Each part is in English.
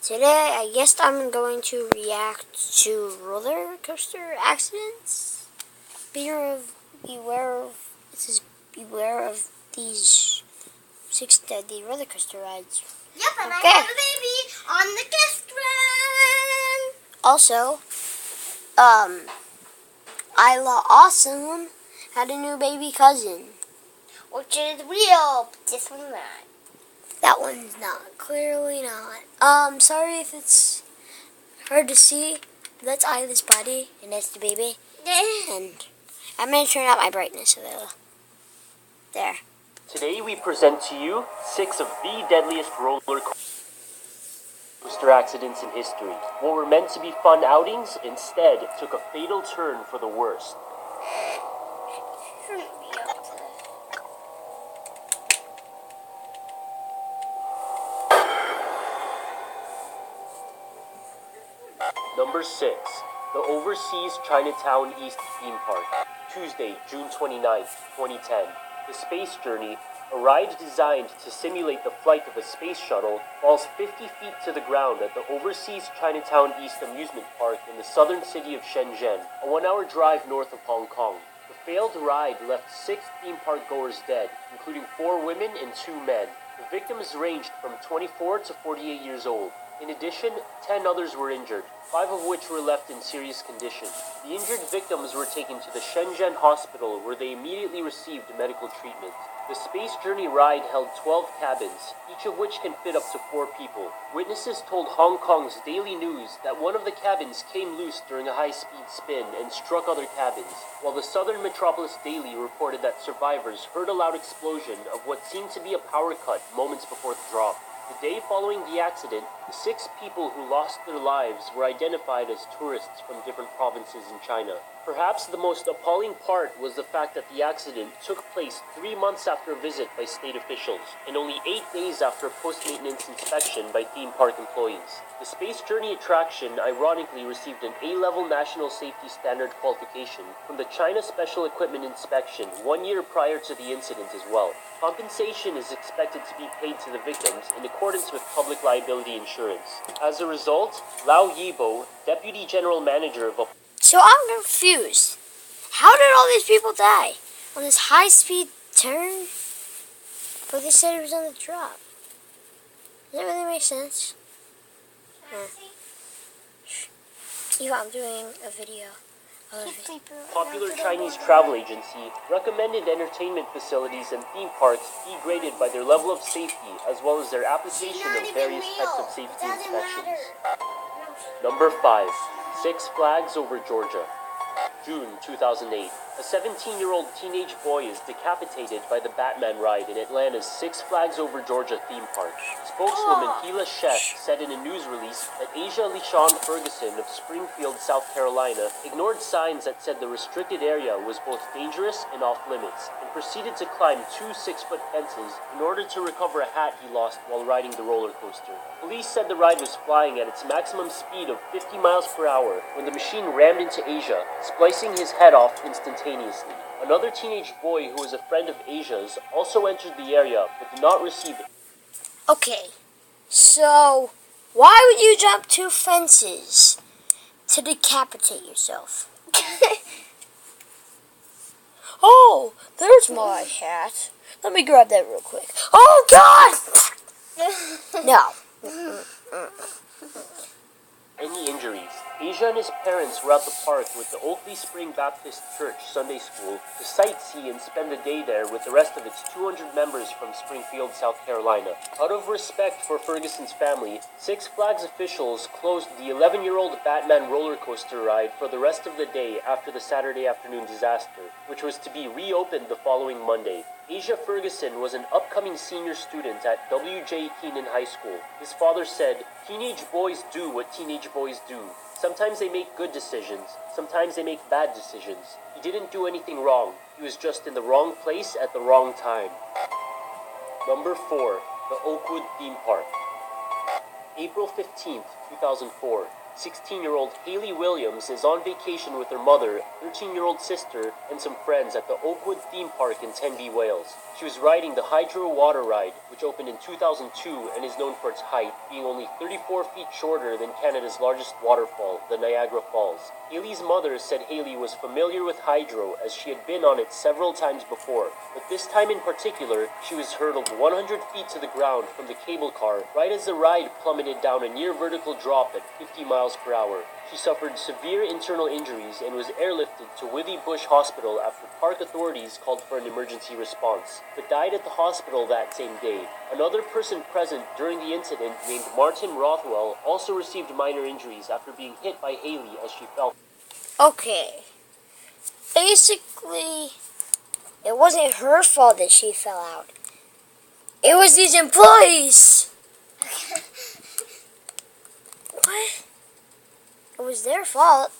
Today, I guess I'm going to react to roller coaster accidents. Beware of these 6 deadly roller coaster rides. Yep, and okay. I have a baby on the guest run. Also, Isla Awesome had a new baby cousin. Which is real, but this one's not. That one's not. Clearly not. Sorry if it's hard to see. That's Isla's body, and that's the baby. And I'm going to turn out my brightness a little. There. Today we present to you 6 of the deadliest roller coaster accidents in history. What were meant to be fun outings instead took a fatal turn for the worst. Number 6. The Overseas Chinatown East Theme Park. Tuesday, June 29, 2010. The Space Journey, a ride designed to simulate the flight of a space shuttle, falls 50 feet to the ground at the Overseas Chinatown East Amusement Park in the southern city of Shenzhen, a 1-hour drive north of Hong Kong. The failed ride left 6 theme park goers dead, including 4 women and 2 men. The victims ranged from 24 to 48 years old. In addition, 10 others were injured, 5 of which were left in serious condition. The injured victims were taken to the Shenzhen hospital where they immediately received medical treatment. The Space Journey ride held 12 cabins, each of which can fit up to 4 people. Witnesses told Hong Kong's Daily News that one of the cabins came loose during a high-speed spin and struck other cabins, while the Southern Metropolis Daily reported that survivors heard a loud explosion of what seemed to be a power cut moments before the drop. The day following the accident, the 6 people who lost their lives were identified as tourists from different provinces in China. Perhaps the most appalling part was the fact that the accident took place 3 months after a visit by state officials, and only 8 days after a post-maintenance inspection by theme park employees. The Space Journey attraction ironically received an A-level National Safety Standard qualification from the China Special Equipment Inspection 1 year prior to the incident as well. Compensation is expected to be paid to the victims in accordance with public liability insurance. As a result, Lao Yibo, Deputy General Manager of So I'm confused. How did all these people die? On this high-speed turn? But they said it was on the drop. Does that really make sense? Eva, I'm doing a video. Popular Chinese travel agency recommended entertainment facilities and theme parks be graded by their level of safety as well as their application of various types of safety inspections. Number 5. 6 Flags Over Georgia. June 2008. A 17-year-old teenage boy is decapitated by the Batman ride in Atlanta's 6 Flags Over Georgia theme park. Spokeswoman Hila Sheff said in a news release that Asia LeSean Ferguson of Springfield, South Carolina, ignored signs that said the restricted area was both dangerous and off-limits, and proceeded to climb 2 6-foot fences in order to recover a hat he lost while riding the roller coaster. Police said the ride was flying at its maximum speed of 50 miles per hour when the machine rammed into Asia, splicing his head off instantaneously. Another teenage boy who was a friend of Asia's also entered the area but did not receive it. Okay, so why would you jump 2 fences to decapitate yourself? Oh, there's my hat. Let me grab that real quick. Oh, God! No. Any injuries? Asia and his parents were at the park with the Oakley Spring Baptist Church Sunday School to sightsee and spend the day there with the rest of its 200 members from Springfield, South Carolina. Out of respect for Ferguson's family, 6 Flags officials closed the 11-year-old Batman roller coaster ride for the rest of the day after the Saturday afternoon disaster, which was to be reopened the following Monday. Asia Ferguson was an upcoming senior student at W.J. Keenan High School. His father said, "Teenage boys do what teenage boys do. Sometimes they make good decisions, sometimes they make bad decisions. He didn't do anything wrong. He was just in the wrong place at the wrong time." Number 4. The Oakwood Theme Park. April 15, 2004. 16-year-old Haley Williams is on vacation with her mother, 13-year-old sister, and some friends at the Oakwood theme park in Tenby, Wales. She was riding the Hydro Water Ride, which opened in 2002 and is known for its height, being only 34 feet shorter than Canada's largest waterfall, the Niagara Falls. Haley's mother said Haley was familiar with Hydro as she had been on it several times before, but this time in particular, she was hurtled 100 feet to the ground from the cable car right as the ride plummeted down a near vertical drop at 50 miles per hour. She suffered severe internal injuries and was airlifted to Withy Bush Hospital after park authorities called for an emergency response, but died at the hospital that same day. Another person present during the incident, named Martin Rothwell, also received minor injuries after being hit by Haley as she fell. Okay. Basically, it wasn't her fault that she fell out. It was these employees! What? It was their fault.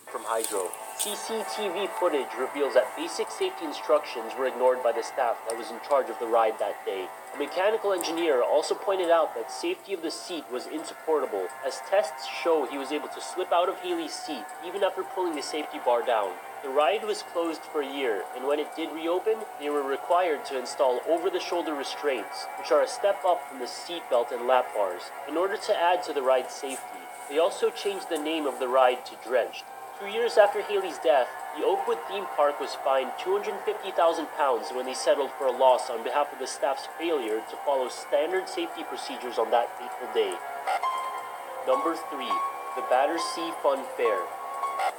From Hydro. CCTV footage reveals that basic safety instructions were ignored by the staff that was in charge of the ride that day. A mechanical engineer also pointed out that safety of the seat was insupportable, as tests show he was able to slip out of Haley's seat even after pulling the safety bar down. The ride was closed for a year, and when it did reopen, they were required to install over-the-shoulder restraints, which are a step up from the seat belt and lap bars, in order to add to the ride's safety. They also changed the name of the ride to Drenched. 2 years after Haley's death, the Oakwood theme park was fined £250,000 when they settled for a loss on behalf of the staff's failure to follow standard safety procedures on that fateful day. Number 3. The Battersea Fun Fair.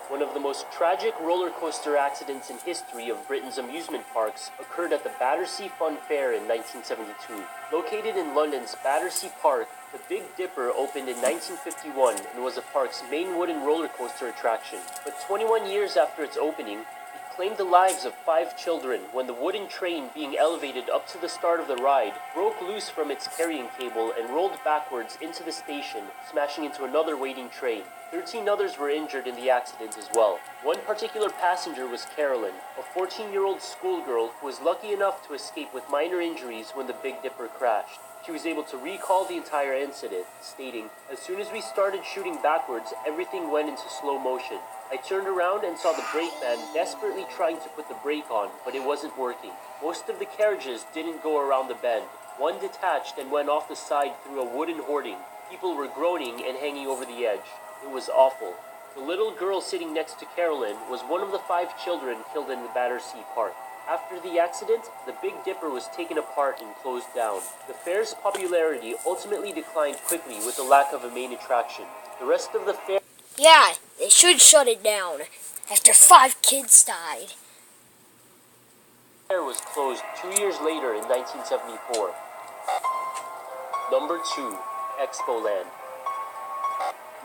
One of the most tragic roller coaster accidents in history of Britain's amusement parks occurred at the Battersea Fun Fair in 1972. Located in London's Battersea Park, the Big Dipper opened in 1951 and was the park's main wooden roller coaster attraction. But 21 years after its opening, it claimed the lives of 5 children when the wooden train being elevated up to the start of the ride broke loose from its carrying cable and rolled backwards into the station, smashing into another waiting train. 13 others were injured in the accident as well. One particular passenger was Carolyn, a 14-year-old schoolgirl who was lucky enough to escape with minor injuries when the Big Dipper crashed. She was able to recall the entire incident, stating, "As soon as we started shooting backwards, everything went into slow motion. I turned around and saw the brake man desperately trying to put the brake on, but it wasn't working. Most of the carriages didn't go around the bend. One detached and went off the side through a wooden hoarding. People were groaning and hanging over the edge. It was awful." The little girl sitting next to Carolyn was one of the 5 children killed in the Battersea Park. After the accident, the Big Dipper was taken apart and closed down. The fair's popularity ultimately declined quickly with the lack of a main attraction. The rest of the fair... Yeah, they should shut it down after 5 kids died. The fair was closed 2 years later in 1974. Number 2. Expoland.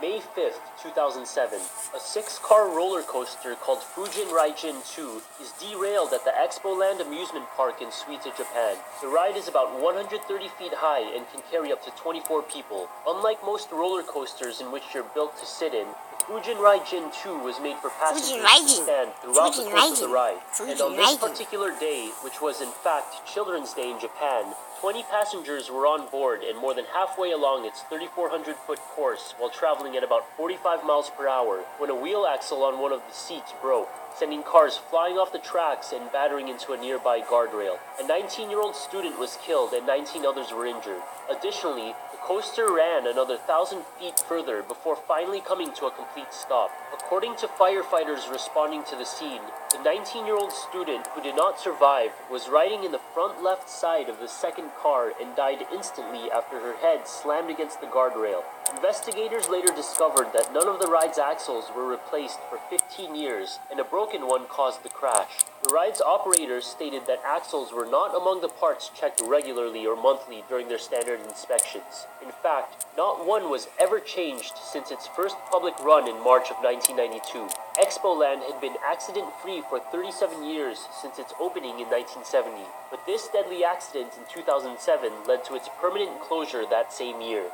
May 5th, 2007, a 6-car roller coaster called Reacshin 2 is derailed at the Expoland amusement park in Suita, Japan. The ride is about 130 feet high and can carry up to 24 people. Unlike most roller coasters in which you're built to sit in, Reacshin 2 was made for passengers to stand throughout the course of the ride. And on this particular day, which was in fact Children's Day in Japan, 20 passengers were on board and more than halfway along its 3,400-foot course while traveling at about 45 miles per hour when a wheel axle on one of the seats broke, sending cars flying off the tracks and battering into a nearby guardrail. A 19-year-old student was killed and 19 others were injured. Additionally, the coaster ran another 1,000 feet further before finally coming to a complete stop. According to firefighters responding to the scene, the 19-year-old student who did not survive was riding in the front left side of the second car and died instantly after her head slammed against the guardrail. Investigators later discovered that none of the ride's axles were replaced for 15 years, and a broken one caused the crash. The ride's operators stated that axles were not among the parts checked regularly or monthly during their standard inspections. In fact, not one was ever changed since its first public run in March of 1992. Expoland had been accident-free for 37 years since its opening in 1970, but this deadly accident in 2007 led to its permanent closure that same year.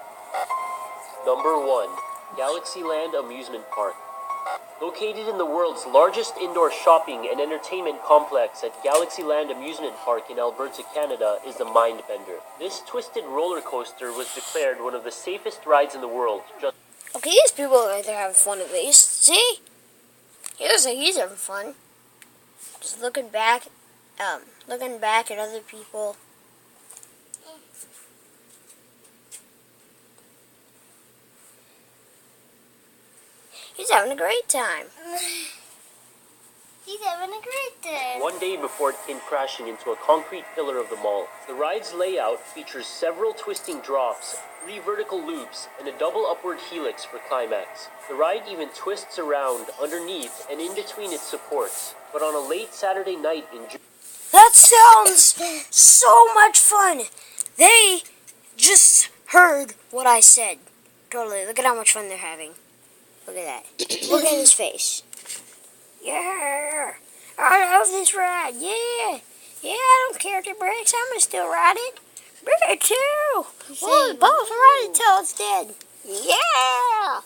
Number 1. Galaxyland Amusement Park. Located in the world's largest indoor shopping and entertainment complex at Galaxyland Amusement Park in Alberta, Canada, is the Mindbender. This twisted roller coaster was declared one of the safest rides in the world. Okay, these people are there having fun at least. See? He looks like he's having fun. Just looking back at other people. He's having a great time. He's having a great day. One day before it came crashing into a concrete pillar of the mall. The ride's layout features several twisting drops, 3 vertical loops, and a double upward helix for climax. The ride even twists around underneath and in between its supports. But on a late Saturday night in June... That sounds so much fun. They just heard what I said. Totally. Look at how much fun they're having. Look at that. Look at his face. Yeah. I love this ride. Yeah. Yeah, I don't care if it breaks. I'm going to still ride it. Me too. We'll both ride it till it's dead. Yeah.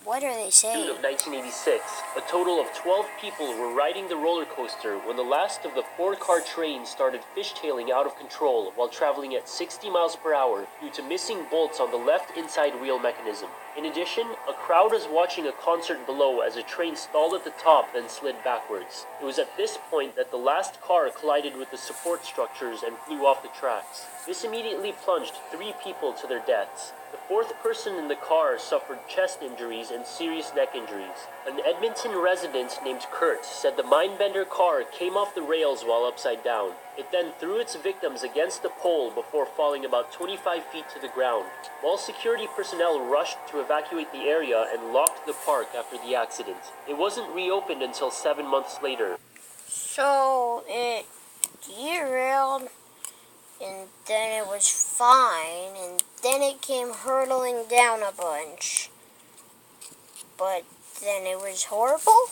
What are they saying? June of 1986, a total of 12 people were riding the roller coaster when the last of the 4-car train started fishtailing out of control while traveling at 60 miles per hour due to missing bolts on the left inside wheel mechanism. In addition, a crowd was watching a concert below as a train stalled at the top then slid backwards. It was at this point that the last car collided with the support structures and flew off the tracks. This immediately plunged 3 people to their deaths. The 4th person in the car suffered chest injuries and serious neck injuries. An Edmonton resident named Kurt said the mindbender car came off the rails while upside down. It then threw its victims against the pole before falling about 25 feet to the ground. Mall security personnel rushed to evacuate the area and locked the park after the accident. It wasn't reopened until 7 months later. So it derailed, and then it was fine, and then it came hurtling down a bunch. But then it was horrible.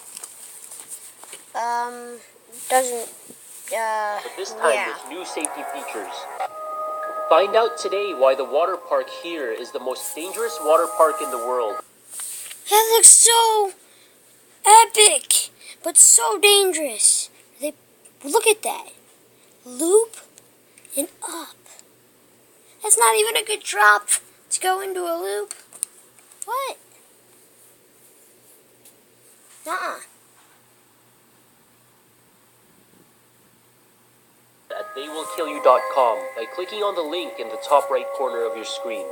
But this time yeah. with new safety features. Find out today why the water park here is the most dangerous water park in the world. That looks so epic, but so dangerous. Look at that. Loop and up. That's not even a good drop to go into a loop. What? Nuh-uh. At theywillkillyou.com by clicking on the link in the top right corner of your screen.